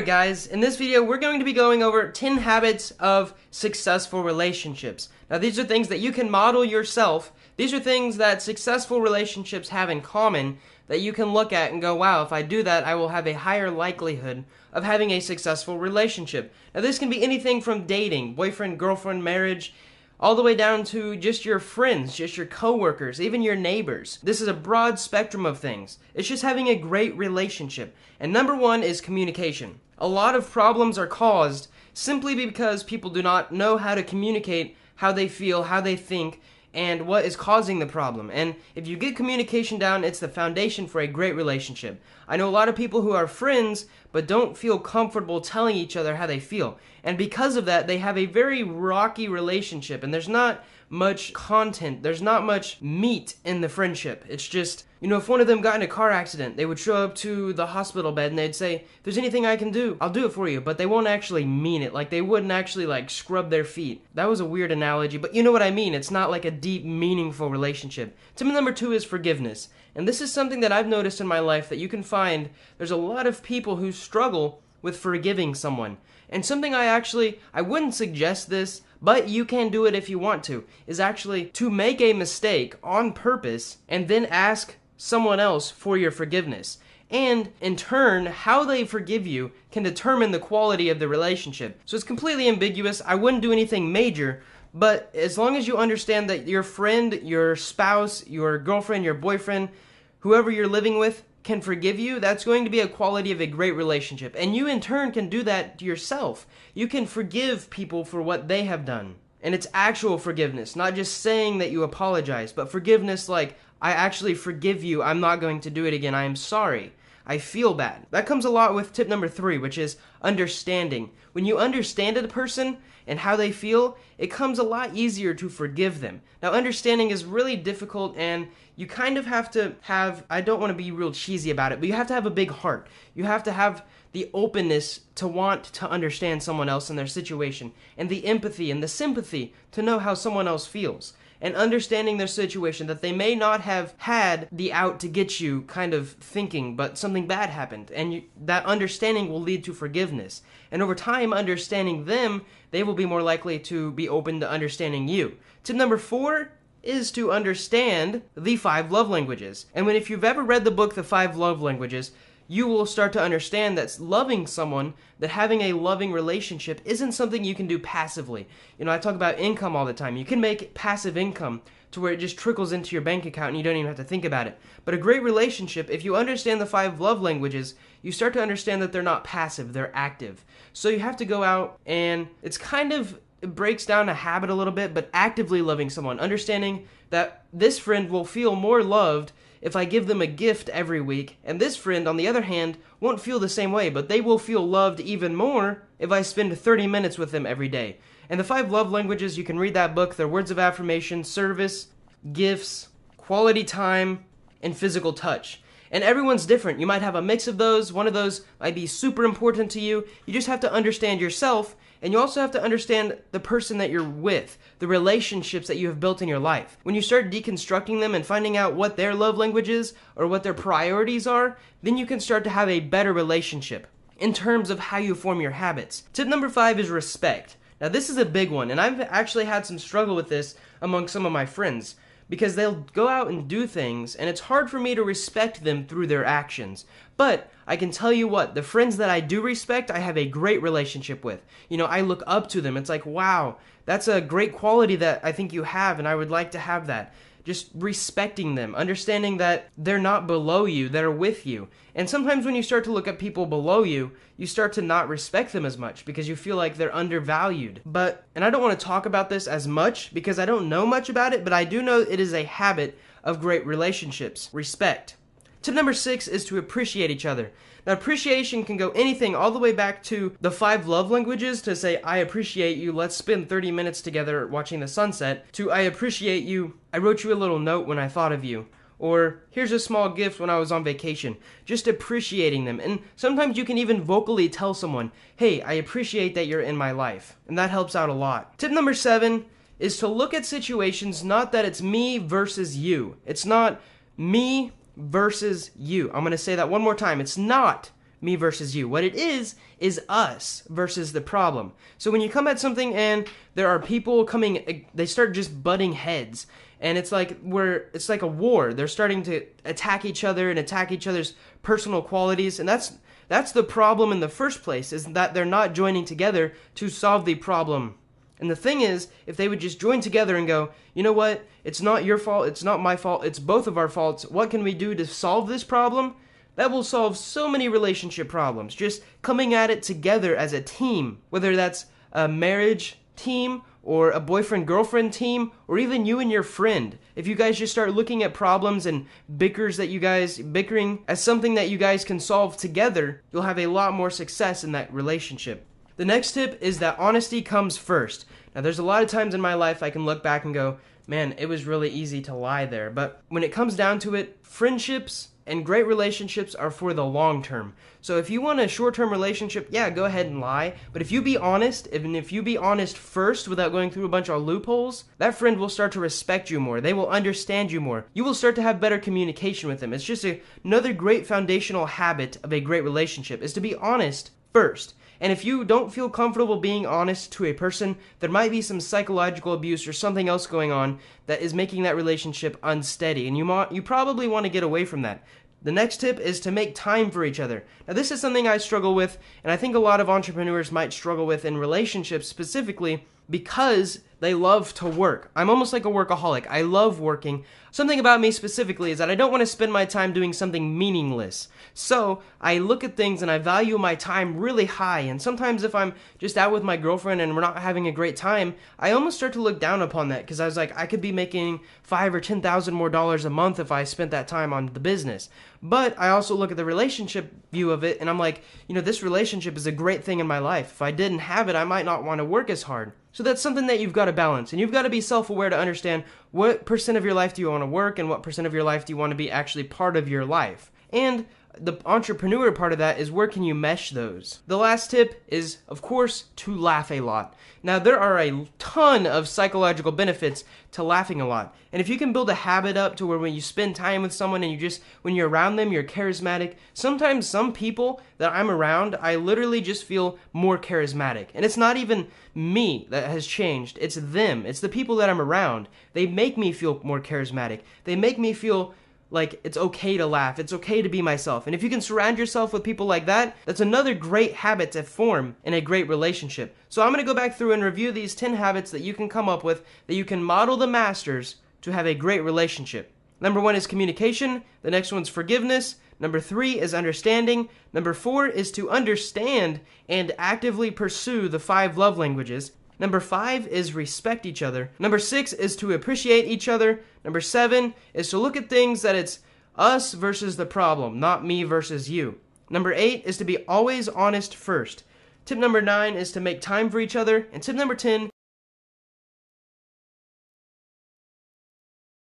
Alright guys, in this video we're going to be going over 10 habits of successful relationships. Now these are things that you can model yourself. These are things that successful relationships have in common that you can look at and go, wow, if I do that I will have a higher likelihood of having a successful relationship. Now this can be anything from dating, boyfriend, girlfriend, marriage, all the way down to just your friends, just your coworkers, even your neighbors. This is a broad spectrum of things. It's just having a great relationship. And number one is communication. A lot of problems are caused simply because people do not know how to communicate how they feel, how they think, and what is causing the problem. And if you get communication down, it's the foundation for a great relationship. I know a lot of people who are friends but don't feel comfortable telling each other how they feel. And because of that, they have a very rocky relationship, and there's not much content, there's not much meat in the friendship. It's just, if one of them got in a car accident, they would show up to the hospital bed and they'd say, if there's anything I can do, I'll do it for you, but they won't actually mean it. Like, they wouldn't actually, scrub their feet. That was a weird analogy, but you know what I mean. It's not like a deep, meaningful relationship. Tip number two is forgiveness. And this is something that I've noticed in my life that you can find there's a lot of people who struggle with forgiving someone. And something I wouldn't suggest this, but you can do it if you want to, is actually to make a mistake on purpose and then ask someone else for your forgiveness. And in turn, how they forgive you can determine the quality of the relationship. So it's completely ambiguous. I wouldn't do anything major, but as long as you understand that your friend, your spouse, your girlfriend, your boyfriend, whoever you're living with can forgive you, that's going to be a quality of a great relationship. And you in turn can do that to yourself. You can forgive people for what they have done. And it's actual forgiveness, not just saying that you apologize, but forgiveness like, I actually forgive you, I'm not going to do it again, I am sorry. I feel bad. That comes a lot with tip number three, which is understanding. When you understand a person and how they feel, it comes a lot easier to forgive them. Now, understanding is really difficult, and you kind of have to have, I don't want to be real cheesy about it, but you have to have a big heart. You have to have the openness to want to understand someone else and their situation, and the empathy and the sympathy to know how someone else feels. And understanding their situation, that they may not have had the out to get you kind of thinking, but something bad happened, and that understanding will lead to forgiveness. And over time, understanding them, they will be more likely to be open to understanding you. Tip number four is to understand the 5 love languages. And if you've ever read the book, The 5 Love Languages, you will start to understand that loving someone, that having a loving relationship isn't something you can do passively. I talk about income all the time. You can make passive income to where it just trickles into your bank account and you don't even have to think about it. But a great relationship, if you understand the 5 love languages, you start to understand that they're not passive, they're active. So you have to go out, and it breaks down a habit a little bit, but actively loving someone, understanding that this friend will feel more loved if I give them a gift every week, and this friend, on the other hand, won't feel the same way, but they will feel loved even more if I spend 30 minutes with them every day. And the 5 love languages, you can read that book. They're words of affirmation, service, gifts, quality time, and physical touch. And everyone's different. You might have a mix of those. One of those might be super important to you. You just have to understand yourself, and you also have to understand the person that you're with, the relationships that you have built in your life. When you start deconstructing them and finding out what their love language is or what their priorities are, then you can start to have a better relationship in terms of how you form your habits. Tip number 5 is respect. Now this is a big one, and I've actually had some struggle with this among some of my friends, because they'll go out and do things, and it's hard for me to respect them through their actions. But I can tell you what, the friends that I do respect, I have a great relationship with. I look up to them. It's like, wow, that's a great quality that I think you have, and I would like to have that. Just respecting them, understanding that they're not below you, they're with you. And sometimes when you start to look at people below you, you start to not respect them as much because you feel like they're undervalued. And I don't want to talk about this as much because I don't know much about it, but I do know it is a habit of great relationships, respect. Tip number 6 is to appreciate each other. Now, appreciation can go anything all the way back to the 5 love languages, to say, I appreciate you, let's spend 30 minutes together watching the sunset, to I appreciate you, I wrote you a little note when I thought of you, or here's a small gift when I was on vacation. Just appreciating them. And sometimes you can even vocally tell someone, hey, I appreciate that you're in my life. And that helps out a lot. Tip number 7 is to look at situations not that it's me versus you. It's not me versus you. I'm going to say that one more time. It's not me versus you. What it is us versus the problem. So when you come at something and there are people coming, they start just butting heads. And it's like a war. They're starting to attack each other and attack each other's personal qualities. And that's the problem in the first place, is that they're not joining together to solve the problem. And the thing is, if they would just join together and go, you know what, it's not your fault, it's not my fault, it's both of our faults, what can we do to solve this problem? That will solve so many relationship problems, just coming at it together as a team, whether that's a marriage team or a boyfriend-girlfriend team, or even you and your friend. If you guys just start looking at problems and bickering as something that you guys can solve together, you'll have a lot more success in that relationship. The next tip is that honesty comes first. Now, there's a lot of times in my life I can look back and go, man, it was really easy to lie there. But when it comes down to it, friendships and great relationships are for the long term. So if you want a short-term relationship, yeah, go ahead and lie. But if you be honest, even if you be honest first without going through a bunch of loopholes, that friend will start to respect you more. They will understand you more. You will start to have better communication with them. It's just another great foundational habit of a great relationship is to be honest first. And if you don't feel comfortable being honest to a person, there might be some psychological abuse or something else going on that is making that relationship unsteady, and you probably want to get away from that. The next tip is to make time for each other. Now, this is something I struggle with, and I think a lot of entrepreneurs might struggle with in relationships specifically because they love to work. I'm almost like a workaholic. I love working. Something about me specifically is that I don't want to spend my time doing something meaningless. So I look at things and I value my time really high. And sometimes if I'm just out with my girlfriend and we're not having a great time, I almost start to look down upon that because I was like, I could be making $5,000 or $10,000 more a month if I spent that time on the business. But I also look at the relationship view of it and I'm like, this relationship is a great thing in my life. If I didn't have it, I might not want to work as hard. So that's something that you've got to balance, and you've got to be self-aware to understand what percent of your life do you want to work and what percent of your life do you want to be actually part of your life. And the entrepreneur part of that is where can you mesh those? The last tip is, of course, to laugh a lot. Now, there are a ton of psychological benefits to laughing a lot. And if you can build a habit up to where when you spend time with someone and when you're around them, you're charismatic. Sometimes some people that I'm around, I literally just feel more charismatic. And it's not even me that has changed. It's them. It's the people that I'm around. They make me feel more charismatic. They make me feel like it's okay to laugh. It's okay to be myself. And if you can surround yourself with people like that, that's another great habit to form in a great relationship. So I'm going to go back through and review these 10 habits that you can come up with that you can model the masters to have a great relationship. Number 1 is communication. The next one's forgiveness. Number 3 is understanding. Number 4 is to understand and actively pursue the 5 love languages. Number 5 is respect each other. Number 6 is to appreciate each other. Number 7 is to look at things that it's us versus the problem, not me versus you. Number 8 is to be always honest first. Tip number 9 is to make time for each other. And tip number 10